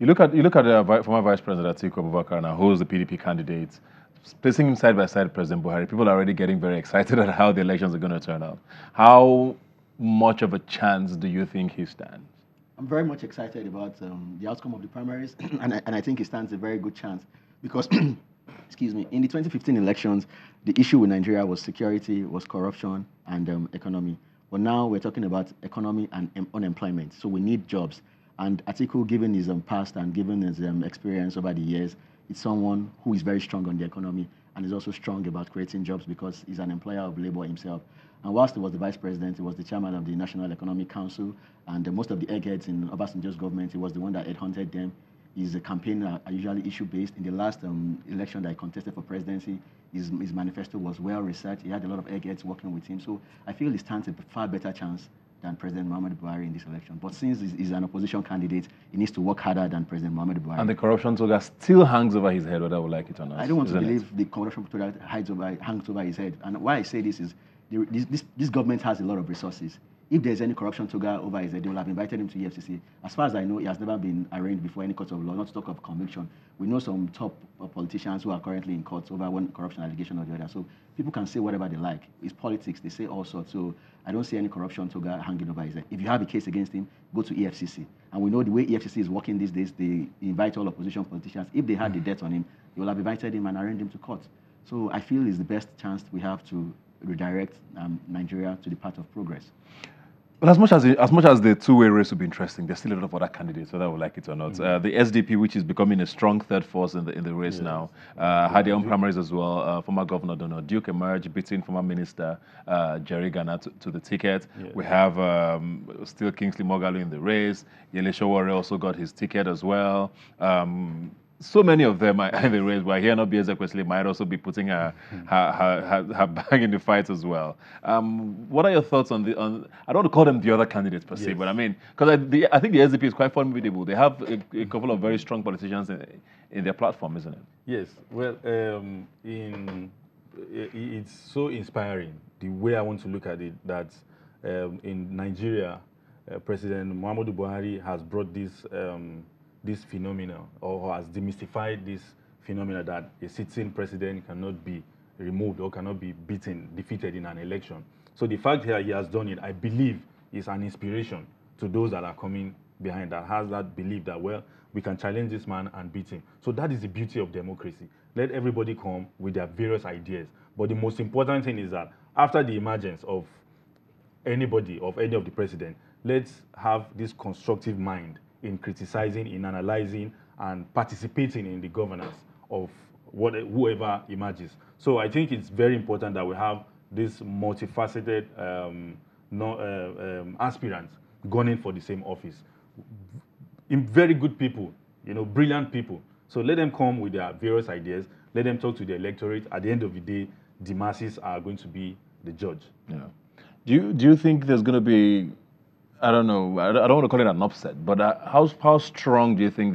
You look at former Vice President Atiku Abubakar now, who is the PDP candidate, placing him side by side with President Buhari. People are already getting very excited at how the elections are going to turn out. How much of a chance do you think he stands? I'm very much excited about the outcome of the primaries, and I think he stands a very good chance because, excuse me, in the 2015 elections, the issue with Nigeria was security, was corruption, and economy. But now we're talking about economy and unemployment. So we need jobs. And Atiku, given his past and given his experience over the years, is someone who is very strong on the economy and is also strong about creating jobs because he's an employer of labor himself. And whilst he was the vice president, he was the chairman of the National Economic Council, and most of the eggheads in Obasanjo's government, he was the one that headhunted them. He's a campaigner, usually issue-based. In the last election that he contested for presidency, his manifesto was well-researched. He had a lot of eggheads working with him. So I feel he stands a far better chance than President Muhammadu Buhari in this election. But since he's an opposition candidate, he needs to work harder than President Muhammadu Buhari. And the corruption toga still hangs over his head, whether we like it or not. I don't want to believe the corruption toga hangs over his head. And why I say this is, this government has a lot of resources. If there's any corruption toga over his head, they will have invited him to EFCC. As far as I know, he has never been arraigned before any court of law, not to talk of conviction. We know some top politicians who are currently in court over one corruption allegation or the other. So people can say whatever they like. It's politics. They say all sorts. So I don't see any corruption toga hanging over his head. If you have a case against him, go to EFCC. And we know the way EFCC is working these days, they invite all opposition politicians. If they had the debt on him, they will have invited him and arraigned him to court. So I feel it's the best chance we have to redirect Nigeria to the path of progress. Well, as much as the two-way race would be interesting, there's still a lot of other candidates, whether we like it or not. The SDP, which is becoming a strong third force in the race now, had their own primaries as well. Former Governor Donald Duke emerged, beating former Minister Jerry Gana to the ticket. Yes. We have still Kingsley Moghalu in the race. Yele Sowore also got his ticket as well. So many of them are in the race. But here, not Bieze Kwesili might also be putting her bag in the fight as well. What are your thoughts on I don't want to call them the other candidates per se, but I mean, because I think the SDP is quite formidable. They have a couple of very strong politicians in their platform, isn't it? Yes. Well, it's so inspiring the way I want to look at it that in Nigeria, President Muhammadu Buhari has brought this phenomenon, or has demystified this phenomenon that a sitting president cannot be removed or cannot be defeated in an election. So the fact that he has done it, I believe, is an inspiration to those that are coming behind, that has that belief that, well, we can challenge this man and beat him. So that is the beauty of democracy. Let everybody come with their various ideas. But the most important thing is that after the emergence of anybody, of any of the president, let's have this constructive mind in criticizing, in analyzing, and participating in the governance of whoever emerges. So I think it's very important that we have this multifaceted aspirants gunning for the same office. Very good people, brilliant people. So let them come with their various ideas. Let them talk to the electorate. At the end of the day, the masses are going to be the judge. Yeah. Do you think there's going to be, I don't know, I don't want to call it an upset, but how strong do you think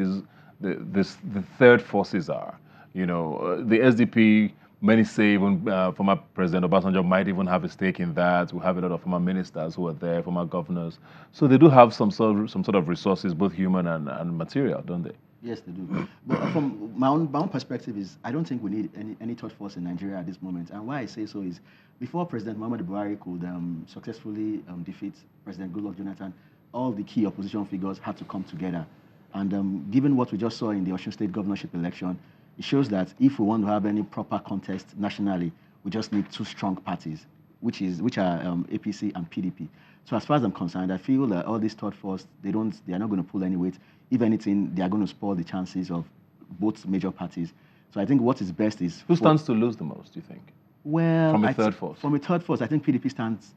the third forces are? The SDP, many say even former President Obasanjo might even have a stake in that. We have a lot of former ministers who are there, former governors. So they do have some sort of resources, both human and material, don't they? Yes, they do. But from my own perspective is, I don't think we need any third force in Nigeria at this moment. And why I say so is, before President Muhammadu Buhari could successfully defeat President Goodluck Jonathan, all the key opposition figures had to come together. And given what we just saw in the Osun State governorship election, it shows that if we want to have any proper contest nationally, we just need two strong parties, which are APC and PDP. So as far as I'm concerned, I feel that all these third force, they are not going to pull any weight. If anything, they are going to spoil the chances of both major parties. So I think what is best is... Who stands to lose the most, do you think? Well, from a third force? From a third force, I think PDP stands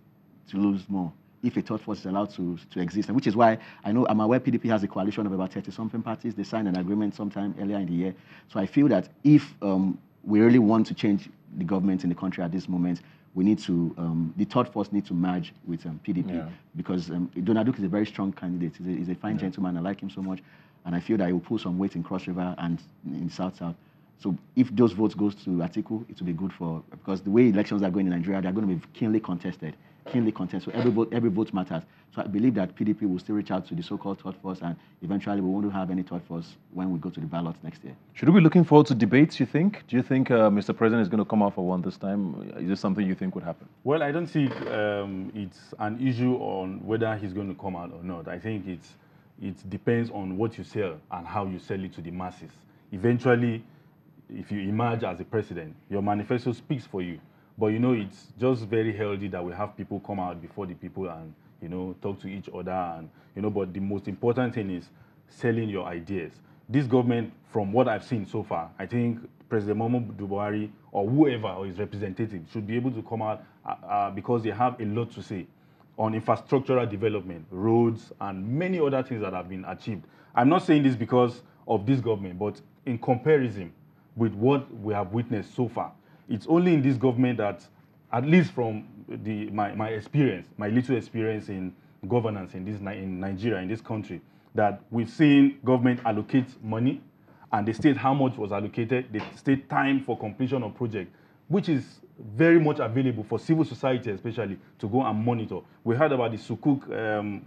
to lose more if a third force is allowed to exist. And which is why I'm aware PDP has a coalition of about 30-something parties. They signed an agreement sometime earlier in the year. So I feel that if we really want to change the government in the country at this moment, we need to, the third force needs to merge with PDP, because Donald Duke is a very strong candidate. He's a fine gentleman. I like him so much. And I feel that he will pull some weight in Cross River and in South-South. So if those votes goes to Atiku, it will be good because the way elections are going in Nigeria, they're going to be keenly contested. keenly contest. So every vote matters. So I believe that PDP will still reach out to the so-called third force, and eventually we won't have any third force when we go to the ballots next year. Should we be looking forward to debates, you think? Do you think Mr. President is going to come out for one this time? Is this something you think would happen? Well, I don't see it's an issue on whether he's going to come out or not. I think it depends on what you sell and how you sell it to the masses. Eventually, if you emerge as a president, your manifesto speaks for you. But, you know, it's just very healthy that we have people come out before the people and, you know, talk to each other. And, you know, but the most important thing is selling your ideas. This government, from what I've seen so far, I think President Muhammadu Buhari or whoever or his representative should be able to come out because they have a lot to say on infrastructural development, roads, and many other things that have been achieved. I'm not saying this because of this government, but in comparison with what we have witnessed so far, it's only in this government that, at least from my experience, my little experience in governance in Nigeria, in this country, that we've seen government allocate money and they state how much was allocated, they state time for completion of project, which is very much available for civil society especially to go and monitor. We heard about the Sukuk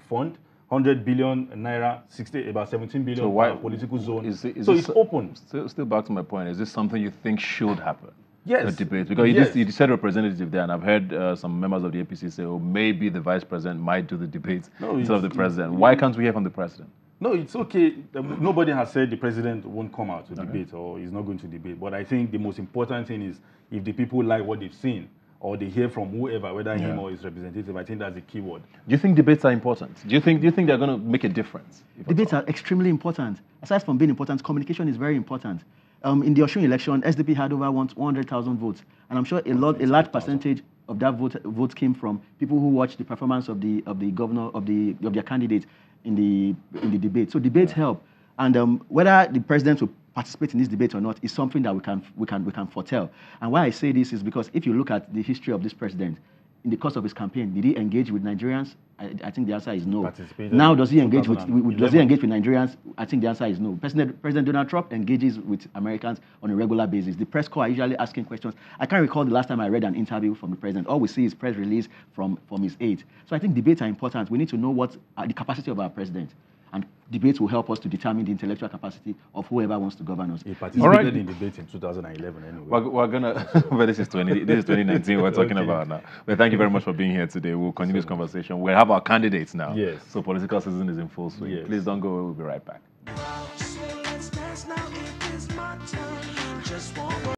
fund, 100 billion naira, about 17 billion for political zone. It's open. Still back to my point, is this something you think should happen? Yes. A debate? Because you said representative there, and I've heard some members of the APC say, oh, maybe the vice president might do the debates instead of the president. Why can't we hear from the president? No, it's okay. Nobody has said the president won't come out to debate or he's not going to debate. But I think the most important thing is if the people like what they've seen or they hear from whoever, whether him or his representative, I think that's the key word. Do you think debates are important? Do you think they're going to make a difference? Debates are extremely important. Aside from being important, communication is very important. In the Osun election, SDP had over 100,000 votes, and I'm sure a large percentage of that vote came from people who watched the performance of the governor of their candidate in the debate. So debates help, and whether the president will participate in this debate or not is something that we can foretell. And why I say this is because if you look at the history of this president, in the course of his campaign, did he engage with Nigerians? I think the answer is no. Now, does he engage with Nigerians? I think the answer is no. President Donald Trump engages with Americans on a regular basis. The press corps are usually asking questions. I can't recall the last time I read an interview from the president. All we see is press release from his aides. So I think debates are important. We need to know what the capacity of our president. And debates will help us to determine the intellectual capacity of whoever wants to govern us. He participated in debates in 2011 anyway. We're gonna, but this is 2019 we're talking about now. But thank you very much for being here today. We'll continue this conversation. We'll have our candidates now. Yes. So political season is in full swing. Yes. Please don't go away. We'll be right back.